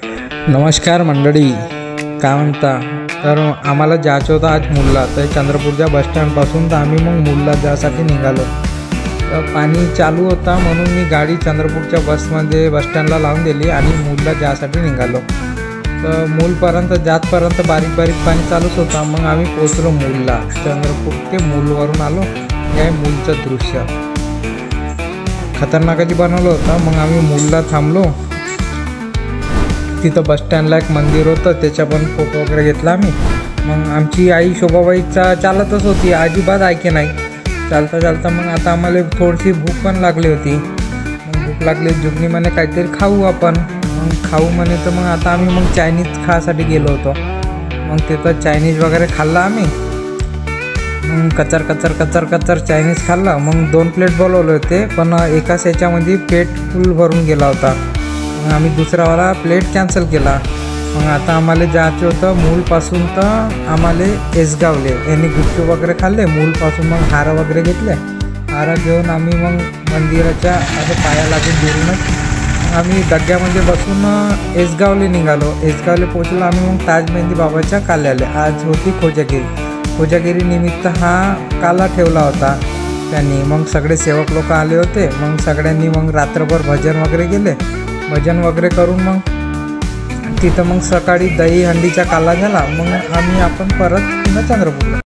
नमस्कार मंडळी, काय म्हणता? तर आम्हाला जायचं होतं आज मुलला. तर चंद्रपूरच्या बसस्टँडपासून तर आम्ही मग मुलला जायसाठी निघालो. तर पाणी चालू होता म्हणून मी गाडी चंद्रपूरच्या बसस्टँडला लावून दिली आणि मुलला जायसाठी निघालो. तर मूलपर्यंत जातपर्यंत बारीक बारीक पाणी चालूच होता. मग आम्ही पोचलो मुलला. चंद्रपूर ते मूलवरून आलो. हे मूलचं दृश्य खतरनाकाची बनवलं होतं. मग आम्ही मुलला थांबलो. तिथं बसस्टँडला एक मंदिर होतं, त्याचा पण फोटो वगैरे घेतला आम्ही. मग आमची आई शोभाबाईचा चालतच होती, अजिबात ऐके नाही. चालता चालता मग आता आम्हाला थोडीशी भूक पण लागली होती. मग भूक लागली, जुगनी म्हणे काहीतरी खाऊ आपण. मग खाऊ म्हणे, तर मग आता आम्ही मग चायनीज खायसाठी गेलो होतो. मग तिथं चायनीज वगैरे खाल्ला आम्ही. मग कचर चायनीज खाल्ला. मग 2 प्लेट बोलवले होते, पण एकाच याच्यामध्ये पेट फुल भरून गेला होता. मग आम्ही दुसरावाला प्लेट कॅन्सल केला. मग आता आम्हाला जायचं होतं मूलपासून तर आम्हाला एसगावले. यांनी गुपचूप वगैरे खाल्ले. मूलपासून मग हार वगैरे घेतले. हार घेऊन आम्ही मग मंदिराच्या असं पाया लागून दुरूनच आम्ही डग्यामध्ये बसून एसगावले निघालो. एसगावले पोचलो आम्ही. मग ताज मेहंदी बाबाच्या काल्याले आज होती खोजागिरी निमित्त हा काला ठेवला होता त्यांनी. मग सगळे सेवक लोक आले होते. मग सगळ्यांनी मग रात्रभर भजन वगैरे केले. भजन वगैरे करून मग तिथं मग सकाळी दही हंडीचा काला झाला. मग आपण परत पुन्हा चंद्रपूरला.